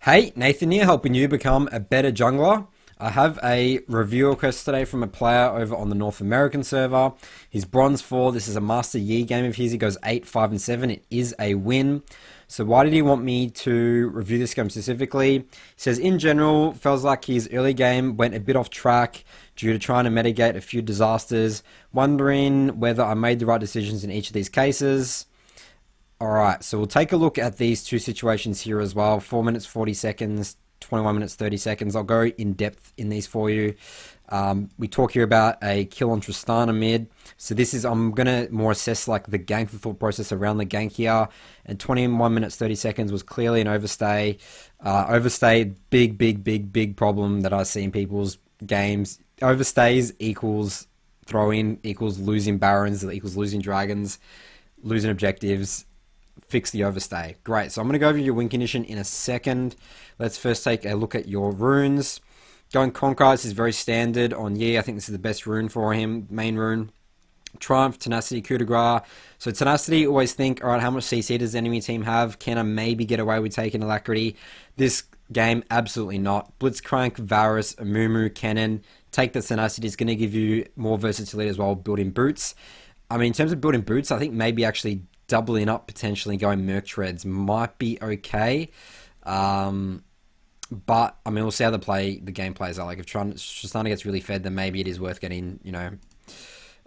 Hey, Nathan here, helping you become a better jungler. I have a review request today from a player over on the North American server. He's Bronze 4. This is a Master Yi game of his. He goes 8, 5, and 7. It is a win. So why did he want me to review this game specifically? He says, in general, feels like his early game went a bit off track due to trying to mitigate a few disasters. Wondering whether I made the right decisions in each of these cases. Alright, so we'll take a look at these two situations here as well. 4 minutes, 40 seconds, 21 minutes, 30 seconds. I'll go in depth in these for you. We talk here about a kill on Tristana mid. So this is, I'm going to more assess like the gank, the thought process around the gank here. And 21 minutes, 30 seconds was clearly an overstay. Overstay, big problem that I see in people's games. Overstays equals throw-in, equals losing barons, equals losing dragons, losing objectives. Fix the overstay. Great. So I'm going to go over your win condition in a second. Let's first take a look at your runes. Going Conquer, this is very standard on Yi. I think this is the best rune for him. Main rune. Triumph, Tenacity, Coup de Grace. So Tenacity, always think, alright, how much CC does the enemy team have? Can I maybe get away with taking Alacrity? This game, absolutely not. Blitzcrank, Varus, Amumu, Cannon. Take the Tenacity. It's going to give you more versatility as well, building boots. I mean, in terms of building boots, I think maybe actually doubling up, potentially going Merc Treads might be okay. But, I mean, we'll see how the game plays out. Like, if Tristana gets really fed, then maybe it is worth getting, you know,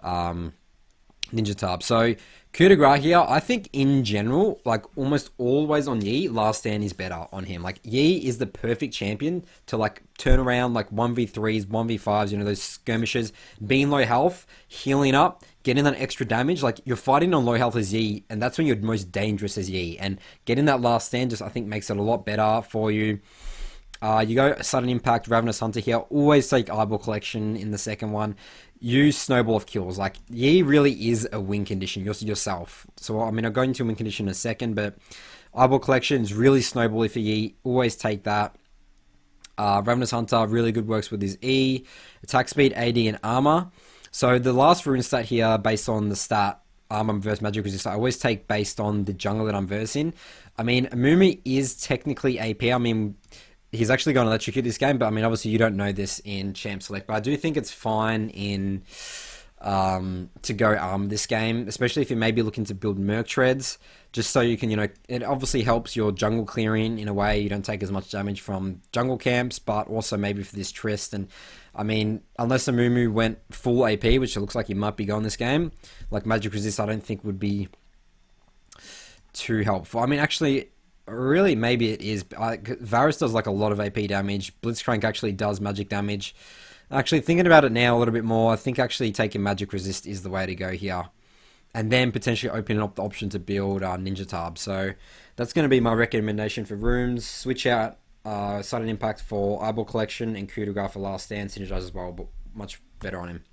Ninja Tab. So, Coup de Grace here, I think in general, like almost always on Yi, Last Stand is better on him. Like, Yi is the perfect champion to like turn around like 1v3s, 1v5s, you know, those skirmishes, being low health, healing up, getting that extra damage. Like, you're fighting on low health as Yi, and that's when you're most dangerous as Yi. And getting that Last Stand just, I think, makes it a lot better for you. You go Sudden Impact, Ravenous Hunter here. Always take Eyeball Collection in the second one. Use Snowball of Kills. Like, Yi really is a win condition yourself. So, I mean, I'll go into a win condition in a second, but Eyeball Collection is really snowbally for Yi. Always take that. Ravenous Hunter, really good, works with his E. Attack Speed, AD, and Armor. So, the last rune stat here, based on the stat, Armor versus Magic Resist, I always take based on the jungle that I'm versing. I mean, Amumi is technically AP. I mean, he's actually going to electrocute this game, but I mean, obviously you don't know this in Champ Select, but I do think it's fine in to go Armor this game, especially if you're maybe looking to build Merc Treads, just so you can, you know, it obviously helps your jungle clearing in a way. You don't take as much damage from jungle camps, but also maybe for this Trist. And I mean, unless Amumu went full AP, which it looks like he might be going this game, like Magic Resist, I don't think would be too helpful. I mean, actually, really, maybe it is. Varus does like a lot of AP damage. Blitzcrank actually does magic damage. Actually, thinking about it now a little bit more, I think actually taking Magic Resist is the way to go here. And then potentially opening up the option to build Ninja Tab. So that's going to be my recommendation for runes. Switch out Sudden Impact for Eyeball Collection and Coup de Grace for Last Stand. Synergize as well, but much better on him.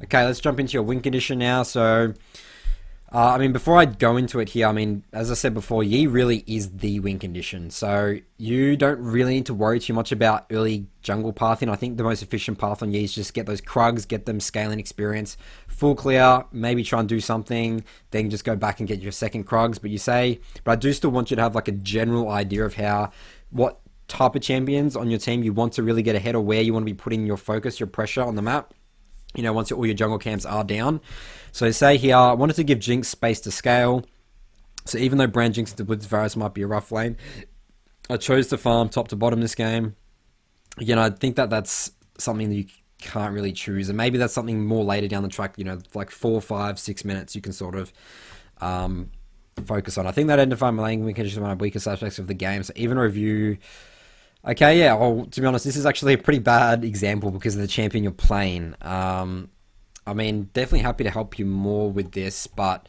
Okay, let's jump into your win condition now. So, I mean, before I go into it here, I mean, as I said before, Yi really is the win condition. So you don't really need to worry too much about early jungle pathing. I think the most efficient path on Yi is just get those Krugs, get them scaling experience, full clear, maybe try and do something, then just go back and get your second Krugs. But I do still want you to have like a general idea of what type of champions on your team you want to really get ahead, or where you want to be putting your focus, your pressure on the map. You know, once all your jungle camps are down. So say here, I wanted to give Jinx space to scale. So even though Brand Jinx into Blitz Varus might be a rough lane, I chose to farm top to bottom this game. Again, I think that's something that you can't really choose. And maybe that's something more later down the track, you know, like 4, 5, 6 minutes you can sort of focus on. I think that identified my lane condition is one of the weakest aspects of the game. So even a review... Okay, yeah, well, to be honest, this is actually a pretty bad example because of the champion you're playing. I mean, definitely happy to help you more with this, but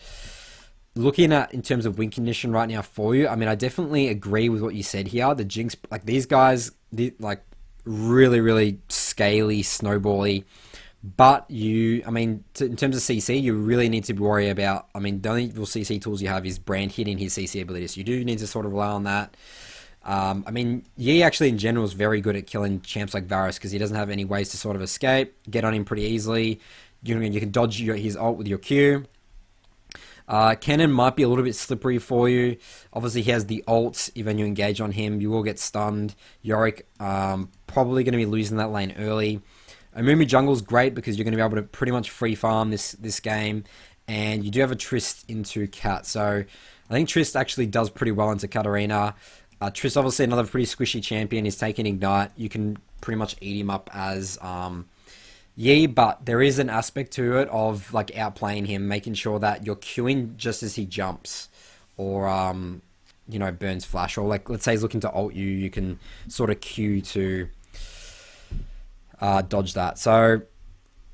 looking at in terms of win condition right now for you, I mean, I definitely agree with what you said here. The Jinx, like these guys, like really scaly, snowbally, but I mean, in terms of CC, you really need to worry about, I mean, the only real CC tools you have is Brand hitting his CC abilities. So you do need to sort of rely on that. I mean, Yi actually in general is very good at killing champs like Varus because he doesn't have any ways to sort of escape, get on him pretty easily. You can dodge his ult with your Q. Cannon might be a little bit slippery for you. Obviously, he has the ult. Even you engage on him, you will get stunned. Yorick, probably going to be losing that lane early. Amumu Jungle's great because you're going to be able to pretty much free farm this game. And you do have a Trist into Cat. So I think Trist actually does pretty well into Katarina. Trist, obviously, another pretty squishy champion. He's taking Ignite. You can pretty much eat him up as Yi, but there is an aspect to it of like outplaying him, making sure that you're queuing just as he jumps or you know, burns flash, or like let's say he's looking to ult you, you can sort of queue to dodge that. So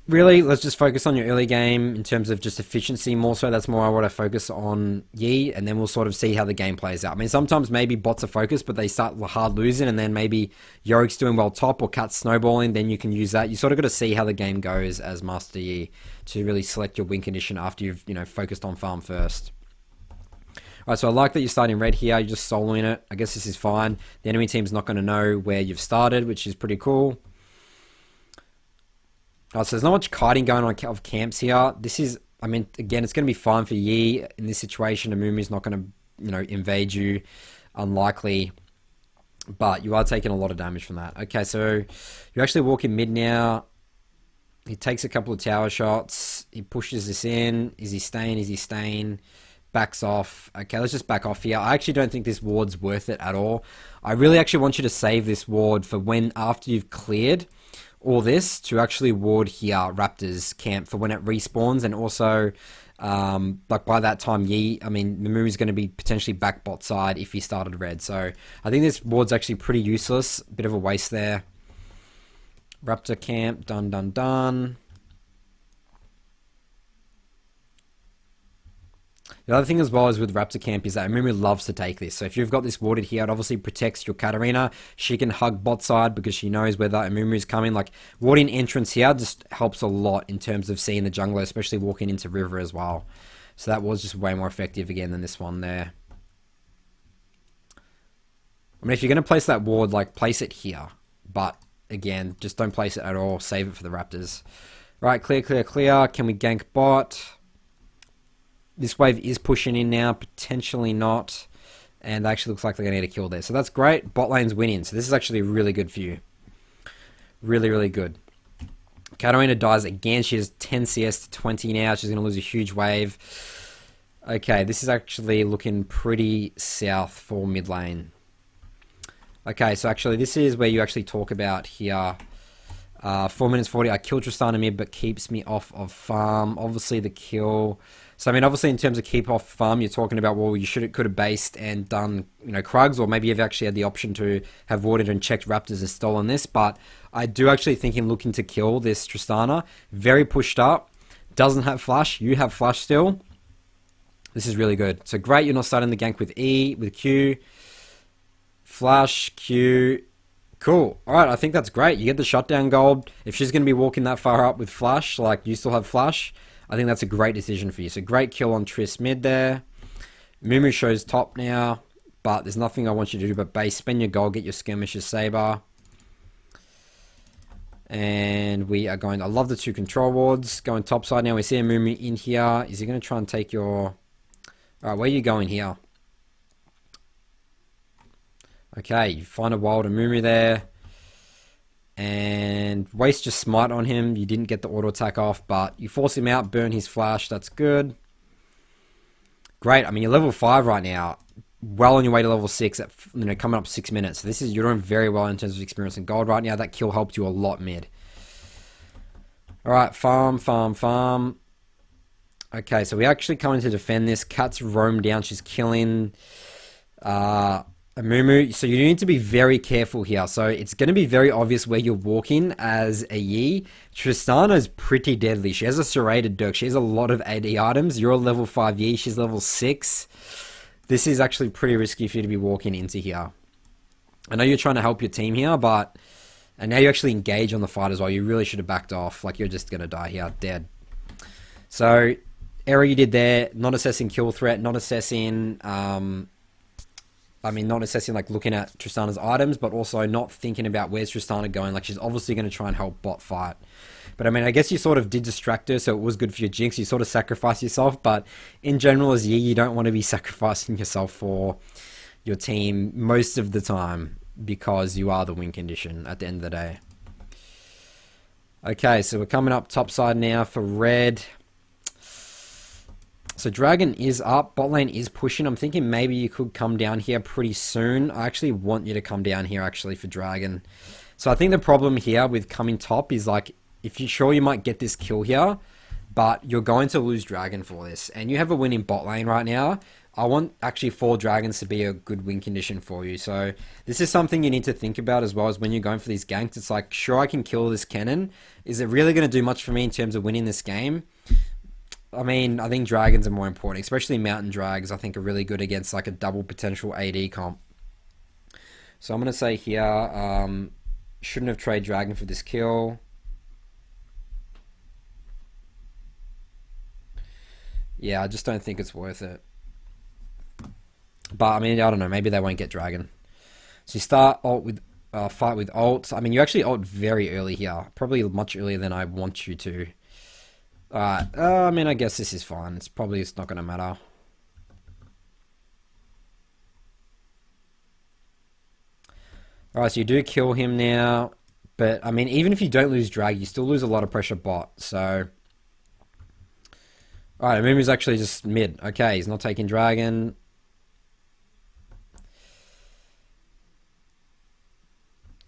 really, let's just focus on your early game in terms of just efficiency more so. That's more what I focus on Yi, and then we'll sort of see how the game plays out. I mean, sometimes maybe bots are focused, but they start hard losing, and then maybe Yorick's doing well top or Cat's snowballing, then you can use that. You sort of got to see how the game goes as Master Yi to really select your win condition after you've, you know, focused on farm first. Alright, so I like that you're starting red here. You're just soloing it. I guess this is fine. The enemy team's not going to know where you've started, which is pretty cool. So there's not much kiting going on of camps here. This is, I mean, again, it's going to be fine for Yi in this situation. Amumu's not going to, you know, invade you. Unlikely. But you are taking a lot of damage from that. Okay, so you're actually walking mid now. He takes a couple of tower shots. He pushes this in. Is he staying? Is he staying? Backs off. Okay, let's just back off here. I actually don't think this ward's worth it at all. I really actually want you to save this ward for when, after you've cleared all this, to actually ward here Raptor's camp for when it respawns, and also like by that time Yi, I mean, Mamumu's going to be potentially back bot side if he started red. So I think this ward's actually pretty useless. Bit of a waste there. Raptor camp, done. The other thing as well is with Raptor Camp is that Amumu loves to take this. So if you've got this warded here, it obviously protects your Katarina. She can hug bot side because she knows where that Amumu is coming. Like, warding entrance here just helps a lot in terms of seeing the jungler, especially walking into river as well. So that was just way more effective again than this one there. I mean, if you're going to place that ward, like, place it here. But, again, just don't place it at all. Save it for the Raptors. Right, clear. Can we gank bot? This wave is pushing in now, potentially not. And it actually looks like they're going to get a kill there. So that's great. Bot lane's winning. So this is actually really good for you. Really good. Katarina dies again. She has 10 CS to 20 now. She's going to lose a huge wave. Okay, this is actually looking pretty south for mid lane. Okay, so actually this is where you actually talk about here. 4 minutes 40. I killed Tristana mid, but keeps me off of farm. Obviously the kill. So I mean, obviously in terms of keep off farm, you're talking about, well, you could have based and done, you know, Krugs, or maybe you've actually had the option to have warded and checked Raptors has stolen this. But I do actually think him looking to kill this Tristana. Very pushed up. Doesn't have flash. You have flash still. This is really good. So great, you're not starting the gank with E, with Q. Flash, Q. Cool. Alright, I think that's great. You get the shutdown gold. If she's going to be walking that far up with flash, like you still have flash, I think that's a great decision for you. So great kill on Triss mid there. Mumu shows top now, but there's nothing I want you to do but base. Spend your gold, get your skirmisher saber. And we are going, I love the 2 control wards. Going top side now. We see a Mumu in here. Is he going to try and take your... Alright, where are you going here? Okay, you find a wild Amumu there. And waste your smite on him. You didn't get the auto attack off, but you force him out, burn his flash. That's good. Great. I mean, you're level 5 right now. Well on your way to level 6 at, you know, coming up 6 minutes. So you're doing very well in terms of experience and gold right now. That kill helped you a lot mid. Alright, farm. Okay, so we actually coming to defend this. Cat's roam down. She's killing Amumu. So you need to be very careful here. So it's going to be very obvious where you're walking as a Yi. Tristana is pretty deadly. She has a serrated dirk. She has a lot of AD items. You're a level 5 Yi. She's level 6. This is actually pretty risky for you to be walking into here. I know you're trying to help your team here, but... And now you actually engage on the fight as well. You really should have backed off. Like, you're just going to die here, dead. So, error you did there. Not assessing kill threat. Not assessing... I mean, not necessarily like looking at Tristana's items, but also not thinking about where's Tristana going. Like, she's obviously going to try and help bot fight. But I mean, I guess you sort of did distract her, so it was good for your Jinx. You sort of sacrificed yourself, but in general, as Yi, you don't want to be sacrificing yourself for your team most of the time because you are the win condition at the end of the day. Okay, so we're coming up top side now for red. So Dragon is up, bot lane is pushing. I'm thinking maybe you could come down here pretty soon. I actually want you to come down here actually for Dragon. So I think the problem here with coming top is like, if you're sure you might get this kill here, but you're going to lose Dragon for this. And you have a win in bot lane right now. I want actually 4 dragons to be a good win condition for you. So this is something you need to think about as well as when you're going for these ganks. It's like, sure, I can kill this cannon. Is it really going to do much for me in terms of winning this game? I mean, I think dragons are more important, especially mountain drags. I think are really good against like a double potential AD comp. So I'm going to say here, shouldn't have traded dragon for this kill. Yeah, I just don't think it's worth it. But I mean, I don't know. Maybe they won't get dragon. So you start ult with fight with ult. I mean, you actually ult very early here, probably much earlier than I want you to. Alright, I mean, I guess this is fine. It's not going to matter. Alright, so you do kill him now. But, I mean, even if you don't lose drag, you still lose a lot of pressure bot. So, alright, Amumu's actually just mid. Okay, he's not taking dragon.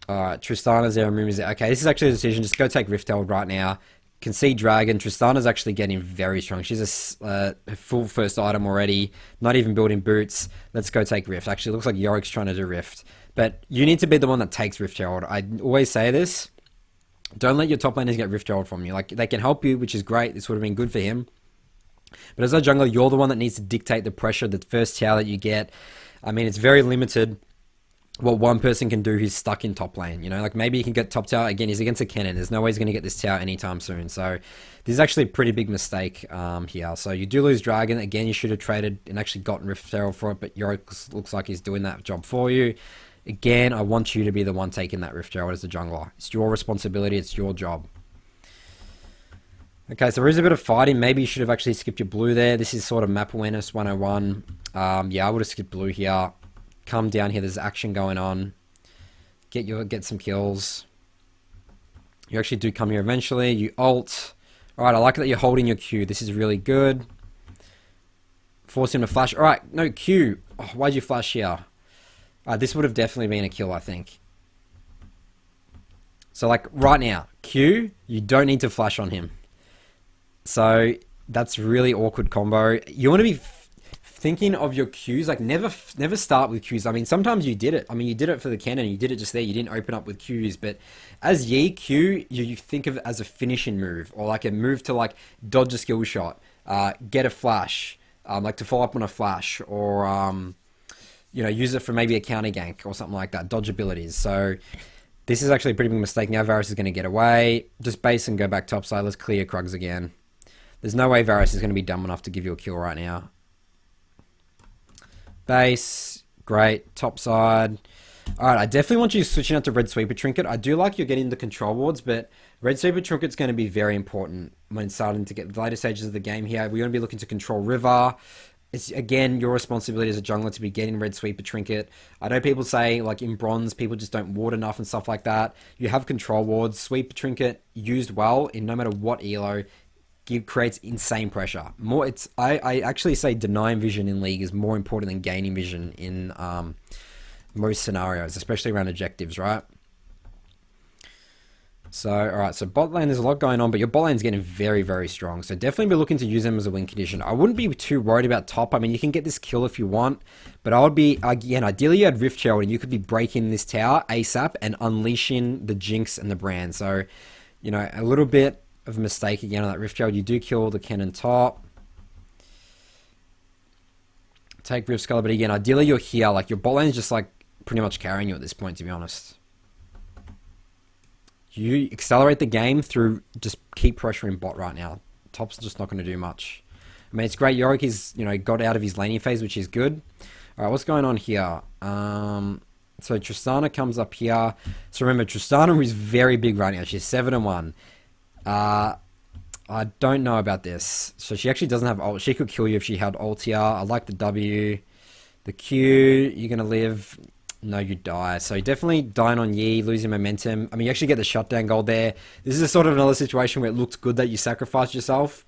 Alright, Tristana's there, Amumu's there. Okay, this is actually a decision. Just go take Rift Herald right now. Concede dragon. Tristana's actually getting very strong. She's a full first item already. Not even building boots. Let's go take Rift. Actually, it looks like Yorick's trying to do Rift. But you need to be the one that takes Rift Herald. I always say this. Don't let your top laners get Rift Herald from you. Like, they can help you, which is great. This would have been good for him. But as a jungler, you're the one that needs to dictate the pressure, the first tower that you get. I mean, it's very limited what one person can do who's stuck in top lane. You know, like maybe he can get top tower. Again, he's against a cannon. There's no way he's going to get this tower anytime soon. So this is actually a pretty big mistake here. So you do lose dragon. Again, you should have traded and actually gotten Rift Herald for it, but Yorick looks like he's doing that job for you. Again, I want you to be the one taking that Rift Herald as the jungler. It's your responsibility. It's your job. Okay, so there is a bit of fighting. Maybe you should have actually skipped your blue there. This is sort of map awareness 101. Yeah, I would have skipped blue here. Come down here. There's action going on. Get some kills. You actually do come here eventually. You ult. Alright, I like that you're holding your Q. This is really good. Force him to flash. Alright, no Q. Oh, why'd you flash here? This would have definitely been a kill, I think. So, like, right now, Q, you don't need to flash on him. So, that's really awkward combo. You want to be thinking of your Qs. Like, never start with Qs. I mean, sometimes you did it. I mean, you did it for the cannon. You did it just there. You didn't open up with Qs. But as Yi, Q, you think of it as a finishing move. Or, like, a move to, like, dodge a skill shot. Get a flash. Like, to follow up on a flash. Or, you know, use it for maybe a counter gank or something like that. Dodge abilities. So this is actually a pretty big mistake. Now Varus is going to get away. Just base and go back topside. Let's clear Krugs again. There's no way Varus is going to be dumb enough to give you a kill right now. Base. Great. Topside. Alright, I definitely want you switching out to Red Sweeper Trinket. I do like you're getting the control wards, but Red Sweeper Trinket's going to be very important when starting to get the later stages of the game here. We're going to be looking to control River. It's, again, your responsibility as a jungler to be getting Red Sweeper Trinket. I know people say, like, in Bronze, people just don't ward enough and stuff like that. You have control wards. Sweeper Trinket, used well, in no matter what elo, creates insane pressure. I actually say denying vision in League is more important than gaining vision in most scenarios, especially around objectives, right? So, alright, so bot lane, there's a lot going on, but your bot lane's getting very, very strong. So definitely be looking to use them as a win condition. I wouldn't be too worried about top. I mean, you can get this kill if you want, but I would be, again, ideally you had Rift Herald and you could be breaking this tower ASAP and unleashing the Jinx and the Brand. So, you know, a little bit of a mistake again on that Rift Herald. You do kill the cannon top. Take Rift Sculler, but again, ideally you're here. Like, your bot lane's just, like, pretty much carrying you at this point, to be honest. You accelerate the game through just keep pressuring bot right now. Top's just not going to do much. I mean, it's great. Yorick is, you know, got out of his laning phase, which is good. Alright, what's going on here? So Tristana comes up here. So remember, Tristana is very big right now. She's 7-1. I don't know about this. So she actually doesn't have ult. She could kill you if she had ult here. I like the W. The Q, you're going to live. No, you die. So definitely dying on Yi, losing momentum. I mean, you actually get the shutdown goal there. This is a sort of another situation where it looked good that you sacrificed yourself.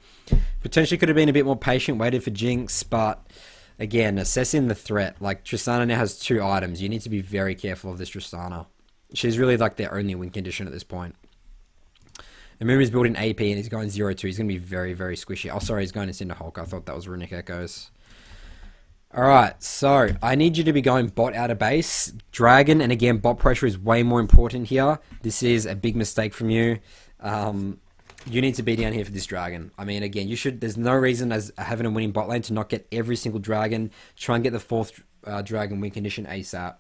Potentially could have been a bit more patient, waited for Jinx, but again, assessing the threat. Like, Tristana now has 2 items. You need to be very careful of this Tristana. She's really like their only win condition at this point. And Mumi's building AP and he's going 0-2. He's going to be very, very squishy. Oh, sorry, he's going to Cinder Hulk. I thought that was Runic Echoes. Alright, so I need you to be going bot out of base. Dragon, and again, bot pressure is way more important here. This is a big mistake from you. You need to be down here for this dragon. I mean, again, there's no reason as having a winning bot lane to not get every single dragon. Try and get the 4th dragon win condition ASAP.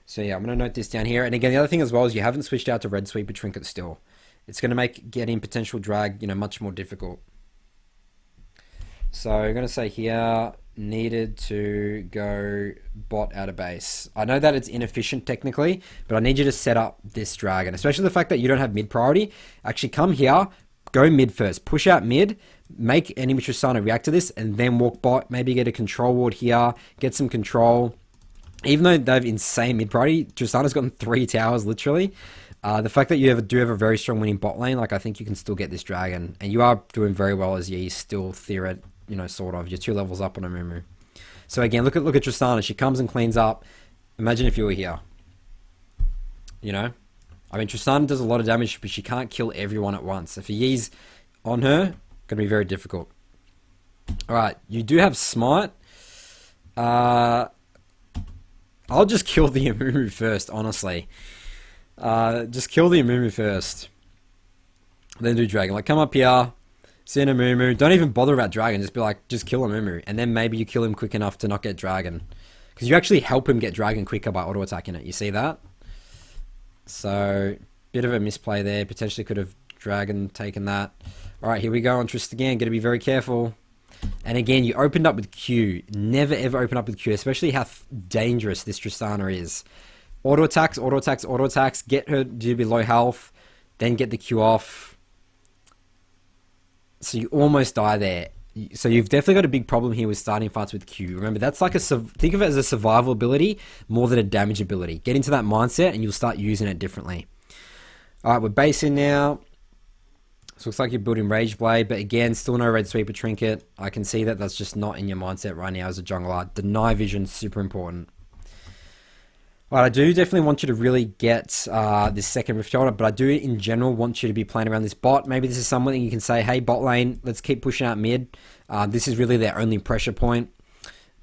So yeah, I'm going to note this down here. And again, the other thing as well is you haven't switched out to Red Sweeper Trinket still. It's going to make getting potential drag, much more difficult. So I'm going to say here, needed to go bot out of base. I know that it's inefficient technically, but I need you to set up this dragon, especially the fact that you don't have mid priority. Actually come here, go mid first, push out mid, make enemy Tristana react to this, and then walk bot, maybe get a control ward here, get some control. Even though they have insane mid priority, Tristana's gotten 3 towers literally. The fact that you do have a very strong winning bot lane, like I think you can still get this dragon, and you are doing very well as Yi still theoret, sort of. You're 2 levels up on a Mumu. So again, look at Tristana. She comes and cleans up. Imagine if you were here. I mean, Tristana does a lot of damage, but she can't kill everyone at once. If Yi's on her, gonna be very difficult. All right, you do have Smite. I'll just kill the Amumu first, honestly. Just kill the Amumu first. Then do Dragon. Like, come up here, send Amumu. Don't even bother about Dragon. Just be like, just kill Amumu. And then maybe you kill him quick enough to not get Dragon. Because you actually help him get Dragon quicker by auto-attacking it. You see that? So, bit of a misplay there. Potentially could have Dragon taken that. Alright, here we go on Trist again. Gotta be very careful. And again, you opened up with Q. Never ever open up with Q, especially how dangerous this Tristana is. Auto attacks, auto attacks, auto attacks. Get her to be low health. Then get the Q off. So you almost die there. So you've definitely got a big problem here with starting fights with Q. Remember, that's like think of it as a survival ability more than a damage ability. Get into that mindset and you'll start using it differently. Alright, we're basing now. So looks like you're building Rage Blade, but again, still no Red Sweeper Trinket. I can see that that's just not in your mindset right now as a jungler. Deny vision, super important. Alright, I do definitely want you to really get this second Rift Shoulder, but I do in general want you to be playing around this bot. Maybe this is something you can say, hey bot lane, let's keep pushing out mid. This is really their only pressure point.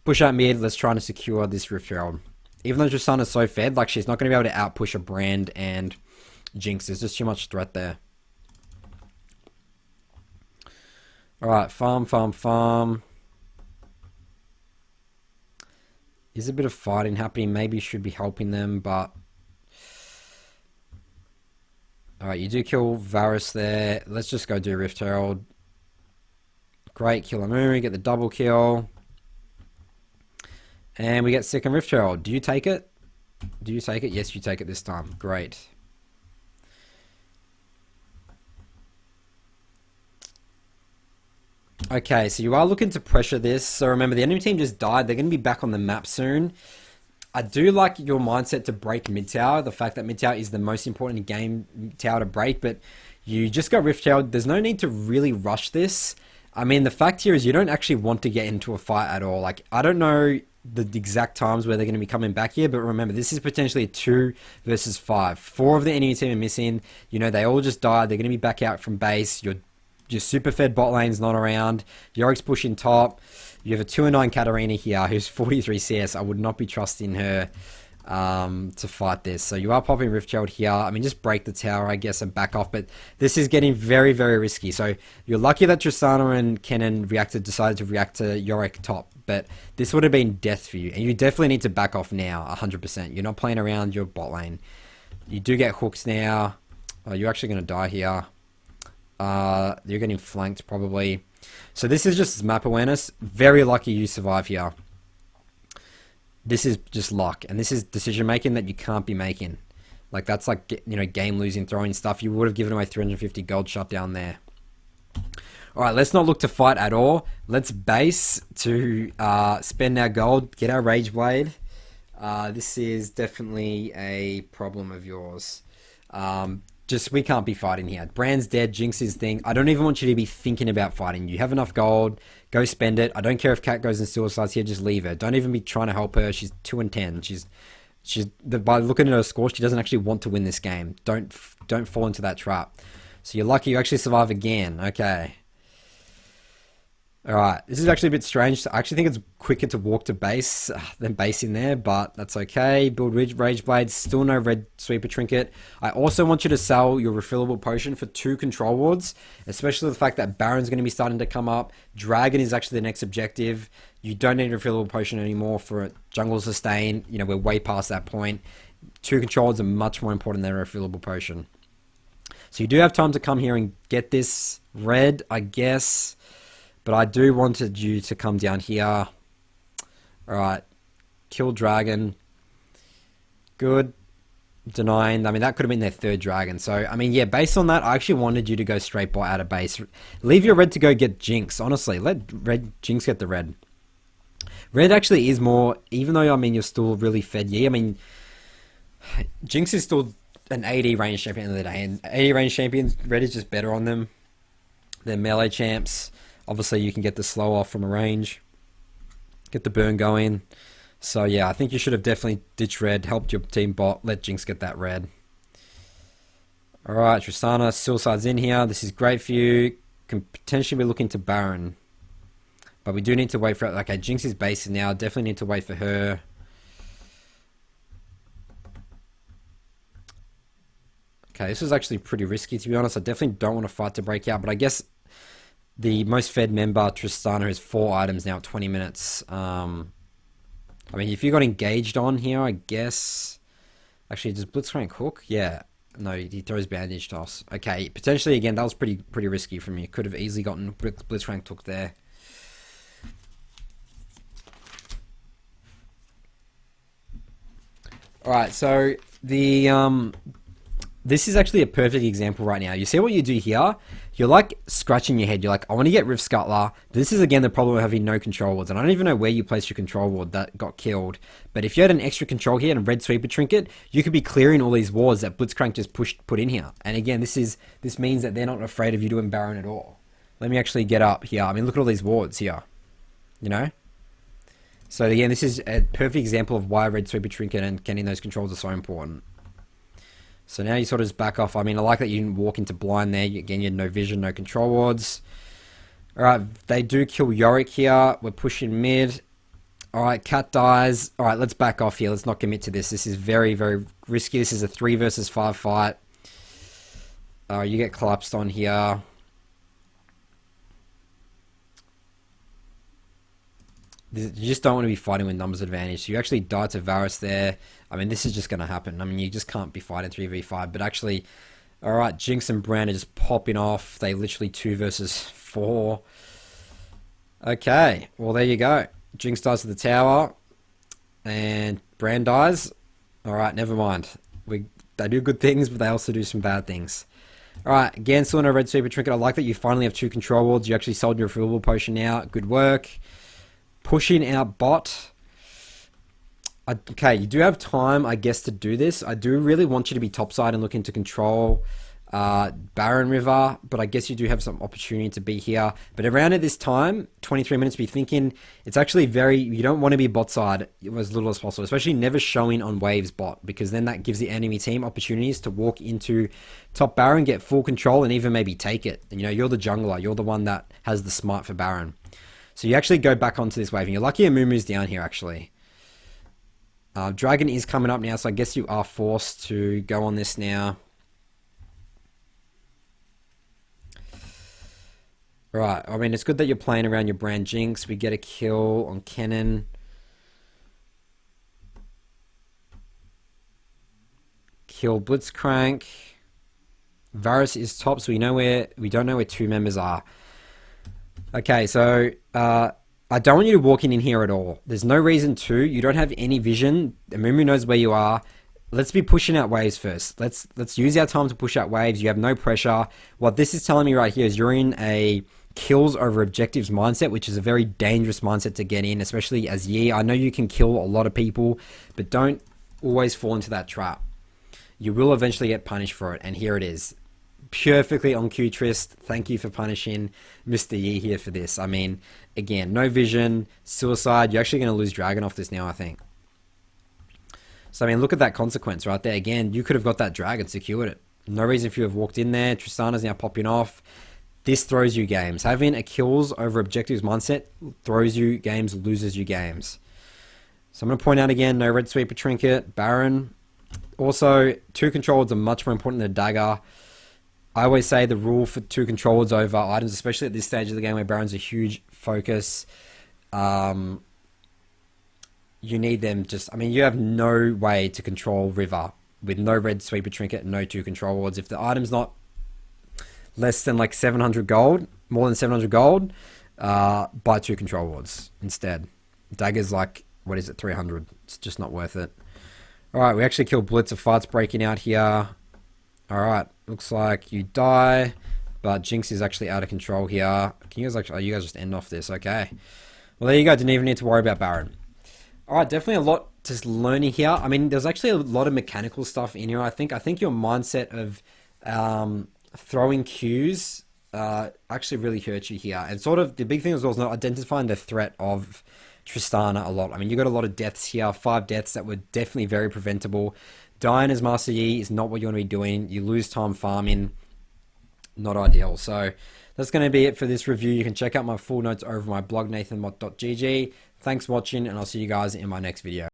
Push out mid, let's try to secure this Rift Herald. Even though Tristana's so fed, like she's not going to be able to outpush a Brand and Jinx. There's just too much threat there. Alright, farm, farm, farm. Is a bit of fighting happening. Maybe you should be helping them, but... Alright, you do kill Varus there. Let's just go do Rift Herald. Great, kill Amumu, get the double kill. And we get second Rift Herald. Do you take it? Do you take it? Yes, you take it this time. Great. Okay, so you are looking to pressure this. So remember, the enemy team just died. They're going to be back on the map soon. I do like your mindset to break mid tower. The fact that mid tower is the most important game tower to break, but you just got Rift Tower. There's no need to really rush this. I mean, the fact here is you don't actually want to get into a fight at all. Like, I don't know the exact times where they're going to be coming back here, but remember, this is potentially a 2 versus 5. 4 of the enemy team are missing. You know, they all just died. They're going to be back out from base. Your super fed bot lane's not around. Yorick's pushing top. You have a 2-9 Katarina here who's 43 CS. I would not be trusting her to fight this. So you are popping Rift Child here. I mean, just break the tower, I guess, and back off. But this is getting very, very risky. So you're lucky that Tristana and Kennen decided to react to Yorick top. But this would have been death for you. And you definitely need to back off now, 100%. You're not playing around your bot lane. You do get hooks now. You're actually going to die here. You're getting flanked probably. So this is just map awareness. Very lucky you survive here. This is just luck, and this is decision making that you can't be making. Like that's like game losing throwing stuff. You would have given away 350 gold shutdown there. All right, let's not look to fight at all. Let's base to spend our gold, get our Rage Blade. This is definitely a problem of yours. Just we can't be fighting here. Brand's dead. Jinx is thing. I don't even want you to be thinking about fighting. You have enough gold. Go spend it. I don't care if Cat goes and suicides here. Just leave her. Don't even be trying to help her. She's 2-10. By looking at her score, she doesn't actually want to win this game. Don't fall into that trap. So you're lucky you actually survive again. Okay. Alright, this is actually a bit strange. I actually think it's quicker to walk to base than base in there, but that's okay. Build Rage Blades, still no red sweeper trinket. I also want you to sell your refillable potion for 2 control wards, especially the fact that Baron's going to be starting to come up. Dragon is actually the next objective. You don't need a refillable potion anymore for jungle sustain. We're way past that point. 2 control wards are much more important than a refillable potion. So you do have time to come here and get this red, I guess. But I do wanted you to come down here. Alright. Kill dragon. Good. Denying. I mean, that could have been their 3rd dragon. So, I mean, yeah, based on that, I actually wanted you to go straight bot out of base. Leave your red to go get Jinx. Honestly, let Jinx get the red. Red actually is more, even though, I mean, you're still really fed. Yeah, I mean, Jinx is still an AD range champion at the end of the day. And AD range champions, red is just better on them. They're melee champs. Obviously, you can get the slow off from a range. Get the burn going. So, yeah, I think you should have definitely ditched red. Helped your team bot. Let Jinx get that red. Alright, Tristana. Suicide's in here. This is great for you. Can potentially be looking to Baron. But we do need to wait for it. Okay, Jinx is basing now. Definitely need to wait for her. Okay, this is actually pretty risky, to be honest. I definitely don't want to fight to break out. But I guess the most fed member, Tristana, has 4 items now, 20 minutes. I mean, if you got engaged on here, I guess... Actually, does Blitzcrank hook? Yeah. No, he throws bandage toss. Okay, potentially, again, that was pretty risky for me. Could have easily gotten Blitzcrank hook there. Alright, so the... This is actually a perfect example right now. You see what you do here? You're like scratching your head. You're like, I want to get Rift Scuttler. This is again the problem of having no control wards. And I don't even know where you placed your control ward that got killed. But if you had an extra control here and a red sweeper trinket, you could be clearing all these wards that Blitzcrank just put in here. And again, this means that they're not afraid of you doing Baron at all. Let me actually get up here. I mean, look at all these wards here. So again, this is a perfect example of why red sweeper trinket and getting those controls are so important. So now you sort of just back off. I mean, I like that you didn't walk into blind there. Again, you had no vision, no control wards. Alright, they do kill Yorick here. We're pushing mid. Alright, Cat dies. Alright, let's back off here. Let's not commit to this. This is very, very risky. This is a 3 versus 5 fight. You get collapsed on here. You just don't want to be fighting with numbers advantage. So you actually die to Varus there. I mean, this is just going to happen. I mean, you just can't be fighting 3v5. But actually, alright, Jinx and Brand are just popping off. They literally 2 versus 4. Okay, well, there you go. Jinx dies to the tower. And Brand dies. Alright, never mind. They do good things, but they also do some bad things. Alright, again, still no red super trinket. I like that you finally have 2 control wards. You actually sold your refillable potion now. Good work. Pushing out bot. Okay, you do have time, I guess, to do this. I do really want you to be topside and look into control Baron River, but I guess you do have some opportunity to be here. But around at this time, 23 minutes, be thinking it's actually you don't want to be bot side as little as possible, especially never showing on waves bot, because then that gives the enemy team opportunities to walk into top Baron, get full control, and even maybe take it. And, you're the jungler. You're the one that has the smite for Baron. So you actually go back onto this wave, and you're lucky Amumu's down here, actually. Dragon is coming up now, so I guess you are forced to go on this now. Right, I mean, it's good that you're playing around your Brand Jinx. We get a kill on Kennen. Kill Blitzcrank. Varus is top, so we don't know where 2 members are. Okay, so I I don't want you to walk in here at all. There's no reason to. You don't have any vision. The Mumu knows where you are. Let's be pushing out waves first. Let's use our time to push out waves. You have no pressure. What this is telling me right here is you're in a kills over objectives mindset, which is a very dangerous mindset to get in, especially as Yi. I know you can kill a lot of people, but don't always fall into that trap. You will eventually get punished for it, and here it is. Perfectly on cue, Trist. Thank you for punishing Mr. Yi here for this. I mean, again, no vision, suicide. You're actually going to lose Dragon off this now, I think. So, I mean, look at that consequence right there. Again, you could have got that Dragon, secured it. No reason for you to have walked in there. Tristana's now popping off. This throws you games. Having a kills over objectives mindset throws you games, loses you games. So I'm going to point out again, no red sweeper trinket, Baron. Also, 2 controls are much more important than a dagger. I always say the rule for 2 controls over items, especially at this stage of the game where Baron's a huge focus. You need them just... I mean, you have no way to control River with no red sweeper trinket, no 2 control wards. If the item's not less than like 700 gold, more than 700 gold, buy 2 control wards instead. Dagger's like, what is it, 300? It's just not worth it. Alright, we actually killed Blitz. A fight's breaking out here. Alright, looks like you die, but Jinx is actually out of control here. Can you guys actually... Oh, you guys just end off this, okay. Well, there you go. Didn't even need to worry about Baron. Alright, definitely a lot to learning here. I mean, there's actually a lot of mechanical stuff in here, I think. I think your mindset of throwing Qs actually really hurts you here. And sort of the big thing as well is not identifying the threat of Tristana a lot. I mean, you got a lot of deaths here, 5 deaths that were definitely very preventable. Dying as Master Yi is not what you want to be doing. You lose time farming. Not ideal. So that's going to be it for this review. You can check out my full notes over my blog, nathanmott.gg. Thanks for watching, and I'll see you guys in my next video.